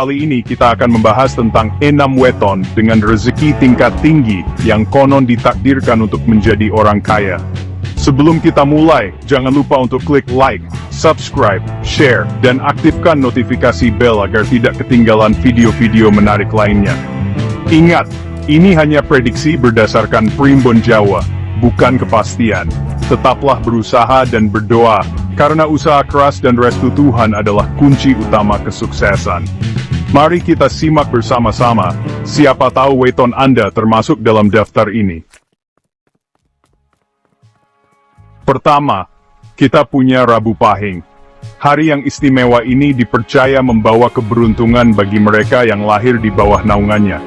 Kali ini kita akan membahas tentang 6 weton dengan rezeki tingkat tinggi yang konon ditakdirkan untuk menjadi orang kaya. Sebelum kita mulai, jangan lupa untuk klik like, subscribe, share, dan aktifkan notifikasi bell agar tidak ketinggalan video-video menarik lainnya. Ingat, ini hanya prediksi berdasarkan primbon Jawa, bukan kepastian. Tetaplah berusaha dan berdoa, karena usaha keras dan restu Tuhan adalah kunci utama kesuksesan. Mari kita simak bersama-sama, siapa tahu weton Anda termasuk dalam daftar ini. Pertama, kita punya Rabu Pahing. Hari yang istimewa ini dipercaya membawa keberuntungan bagi mereka yang lahir di bawah naungannya.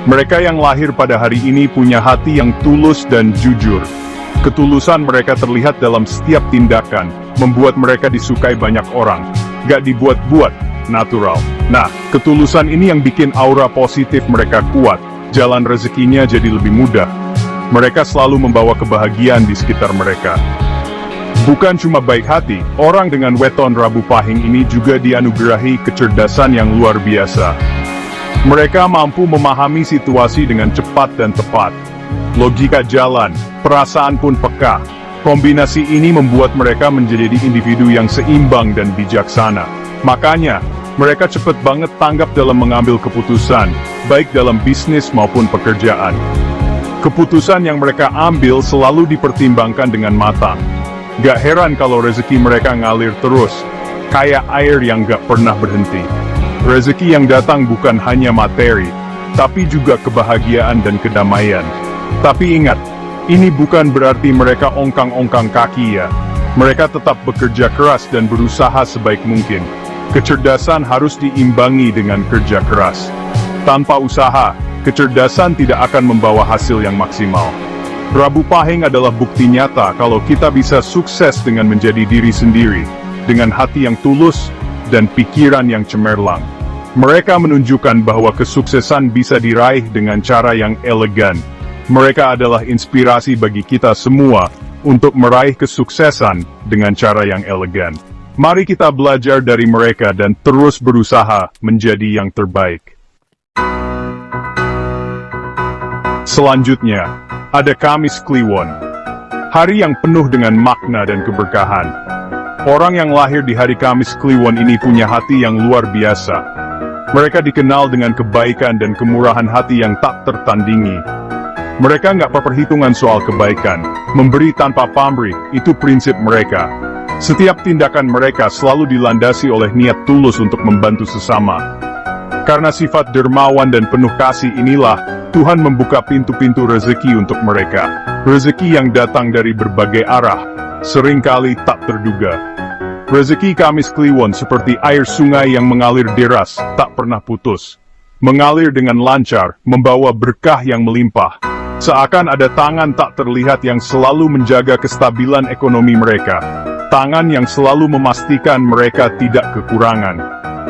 Mereka yang lahir pada hari ini punya hati yang tulus dan jujur. Ketulusan mereka terlihat dalam setiap tindakan, membuat mereka disukai banyak orang. Gak dibuat-buat, natural. Nah, ketulusan ini yang bikin aura positif mereka kuat, jalan rezekinya jadi lebih mudah. Mereka selalu membawa kebahagiaan di sekitar mereka. Bukan cuma baik hati, orang dengan weton Rabu Pahing ini juga dianugerahi kecerdasan yang luar biasa. Mereka mampu memahami situasi dengan cepat dan tepat. Logika jalan, perasaan pun peka. Kombinasi ini membuat mereka menjadi individu yang seimbang dan bijaksana. Makanya, mereka cepat banget tanggap dalam mengambil keputusan, baik dalam bisnis maupun pekerjaan. Keputusan yang mereka ambil selalu dipertimbangkan dengan matang. Gak heran kalau rezeki mereka ngalir terus, kayak air yang gak pernah berhenti. Rezeki yang datang bukan hanya materi, tapi juga kebahagiaan dan kedamaian. Tapi ingat, ini bukan berarti mereka ongkang-ongkang kaki ya. Mereka tetap bekerja keras dan berusaha sebaik mungkin. Kecerdasan harus diimbangi dengan kerja keras. Tanpa usaha, kecerdasan tidak akan membawa hasil yang maksimal. Rabu Pahing adalah bukti nyata kalau kita bisa sukses dengan menjadi diri sendiri, dengan hati yang tulus, dan pikiran yang cemerlang. Mereka menunjukkan bahwa kesuksesan bisa diraih dengan cara yang elegan. Mereka adalah inspirasi bagi kita semua untuk meraih kesuksesan dengan cara yang elegan. Mari kita belajar dari mereka dan terus berusaha menjadi yang terbaik. Selanjutnya, ada Kamis Kliwon. Hari yang penuh dengan makna dan keberkahan. Orang yang lahir di hari Kamis Kliwon ini punya hati yang luar biasa. Mereka dikenal dengan kebaikan dan kemurahan hati yang tak tertandingi. Mereka nggak perhitungan soal kebaikan, memberi tanpa pamrih, itu prinsip mereka. Setiap tindakan mereka selalu dilandasi oleh niat tulus untuk membantu sesama. Karena sifat dermawan dan penuh kasih inilah, Tuhan membuka pintu-pintu rezeki untuk mereka. Rezeki yang datang dari berbagai arah, seringkali tak terduga. Rezeki Kamis Kliwon seperti air sungai yang mengalir deras, tak pernah putus. Mengalir dengan lancar, membawa berkah yang melimpah. Seakan ada tangan tak terlihat yang selalu menjaga kestabilan ekonomi mereka. Tangan yang selalu memastikan mereka tidak kekurangan.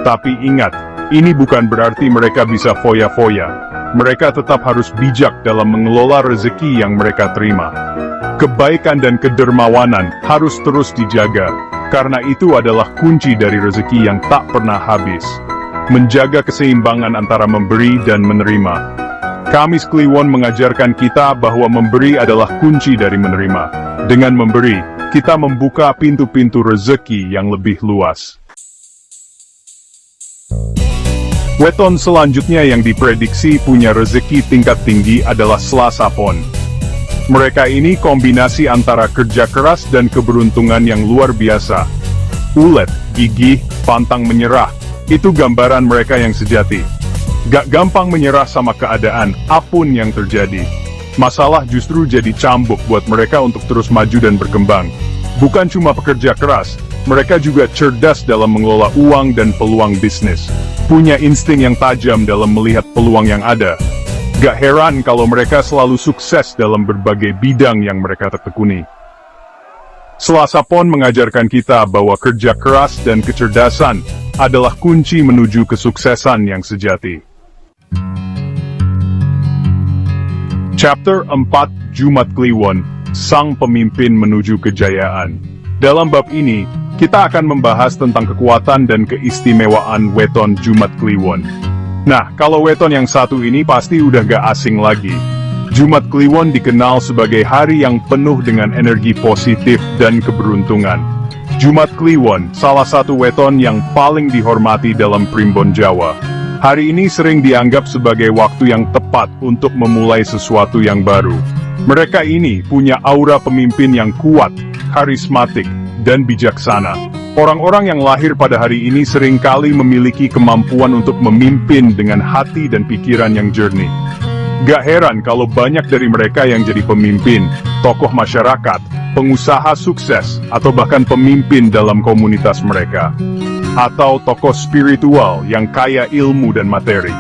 Tapi ingat, ini bukan berarti mereka bisa foya-foya. Mereka tetap harus bijak dalam mengelola rezeki yang mereka terima. Kebaikan dan kedermawanan harus terus dijaga, karena itu adalah kunci dari rezeki yang tak pernah habis. Menjaga keseimbangan antara memberi dan menerima. Kamis Kliwon mengajarkan kita bahwa memberi adalah kunci dari menerima. Dengan memberi, kita membuka pintu-pintu rezeki yang lebih luas. Weton selanjutnya yang diprediksi punya rezeki tingkat tinggi adalah Selasa Pon. Mereka ini kombinasi antara kerja keras dan keberuntungan yang luar biasa. Ulet, gigih, pantang menyerah, itu gambaran mereka yang sejati. Gak gampang menyerah sama keadaan, apapun yang terjadi. Masalah justru jadi cambuk buat mereka untuk terus maju dan berkembang. Bukan cuma pekerja keras, mereka juga cerdas dalam mengelola uang dan peluang bisnis. Punya insting yang tajam dalam melihat peluang yang ada. Gak heran kalau mereka selalu sukses dalam berbagai bidang yang mereka tekuni. Selasa Pon mengajarkan kita bahwa kerja keras dan kecerdasan adalah kunci menuju kesuksesan yang sejati. Chapter 4 Jumat Kliwon, Sang Pemimpin Menuju Kejayaan. Dalam bab ini, kita akan membahas tentang kekuatan dan keistimewaan weton Jumat Kliwon. Nah, kalau weton yang satu ini pasti udah gak asing lagi. Jumat Kliwon dikenal sebagai hari yang penuh dengan energi positif dan keberuntungan. Jumat Kliwon, salah satu weton yang paling dihormati dalam Primbon Jawa. Hari ini sering dianggap sebagai waktu yang tepat untuk memulai sesuatu yang baru. Mereka ini punya aura pemimpin yang kuat, karismatik, dan bijaksana. Orang-orang yang lahir pada hari ini seringkali memiliki kemampuan untuk memimpin dengan hati dan pikiran yang jernih. Gak heran kalau banyak dari mereka yang jadi pemimpin, tokoh masyarakat, pengusaha sukses, atau bahkan pemimpin dalam komunitas mereka. Atau tokoh spiritual yang kaya ilmu dan materi.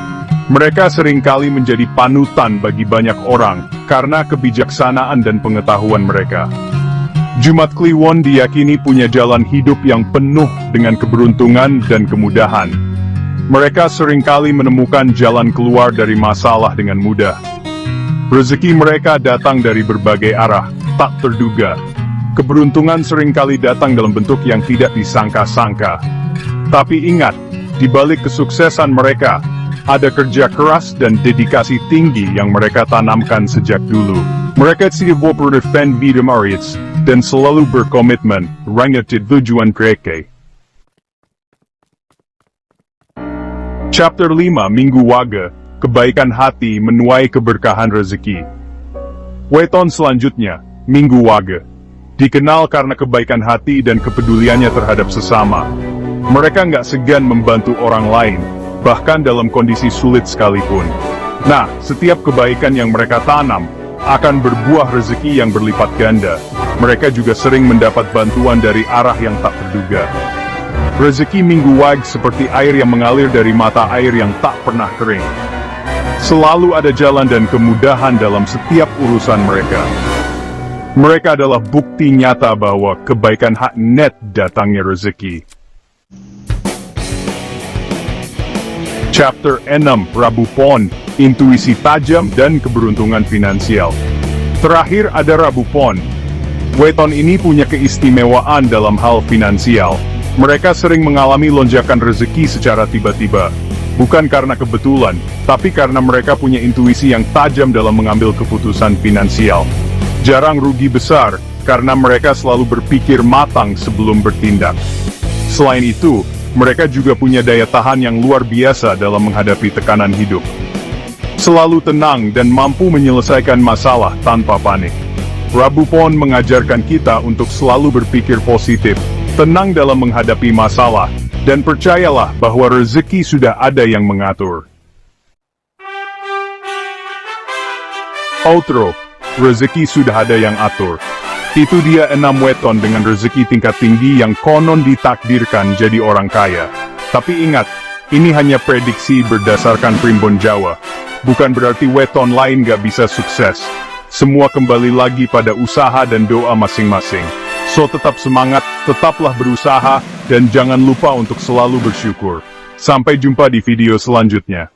Mereka seringkali menjadi panutan bagi banyak orang karena kebijaksanaan dan pengetahuan mereka. Jumat Kliwon diyakini punya jalan hidup yang penuh dengan keberuntungan dan kemudahan. Mereka seringkali menemukan jalan keluar dari masalah dengan mudah. Rezeki mereka datang dari berbagai arah, tak terduga. Keberuntungan seringkali datang dalam bentuk yang tidak disangka-sangka. Tapi ingat, di balik kesuksesan mereka, ada kerja keras dan dedikasi tinggi yang mereka tanamkan sejak dulu. Mereka tidak berdefend vida mereka, dan selalu berkomitmen, rangat tujuan mereka. Chapter 5 Minggu Wage, Kebaikan Hati Menuai Keberkahan Rezeki. Weton selanjutnya, Minggu Wage, dikenal karena kebaikan hati dan kepeduliannya terhadap sesama. Mereka nggak segan membantu orang lain, bahkan dalam kondisi sulit sekalipun. Nah, setiap kebaikan yang mereka tanam, akan berbuah rezeki yang berlipat ganda. Mereka juga sering mendapat bantuan dari arah yang tak terduga. Rezeki Minggu Wage seperti air yang mengalir dari mata air yang tak pernah kering. Selalu ada jalan dan kemudahan dalam setiap urusan mereka. Mereka adalah bukti nyata bahwa kebaikan hak net datangnya rezeki. Chapter 6 Rabu Pon, Intuisi Tajam dan Keberuntungan Finansial. Terakhir ada Rabu Pon. Weton ini punya keistimewaan dalam hal finansial. Mereka sering mengalami lonjakan rezeki secara tiba-tiba. Bukan karena kebetulan, tapi karena mereka punya intuisi yang tajam dalam mengambil keputusan finansial. Jarang rugi besar, karena mereka selalu berpikir matang sebelum bertindak. Selain itu, mereka juga punya daya tahan yang luar biasa dalam menghadapi tekanan hidup. Selalu tenang dan mampu menyelesaikan masalah tanpa panik. Rabu Pon mengajarkan kita untuk selalu berpikir positif, tenang dalam menghadapi masalah, dan percayalah bahwa rezeki sudah ada yang mengatur. Outro, rezeki sudah ada yang atur. Itu dia 6 weton dengan rezeki tingkat tinggi yang konon ditakdirkan jadi orang kaya. Tapi ingat, ini hanya prediksi berdasarkan Primbon Jawa. Bukan berarti weton lain gak bisa sukses. Semua kembali lagi pada usaha dan doa masing-masing. So tetap semangat, tetaplah berusaha, dan jangan lupa untuk selalu bersyukur. Sampai jumpa di video selanjutnya.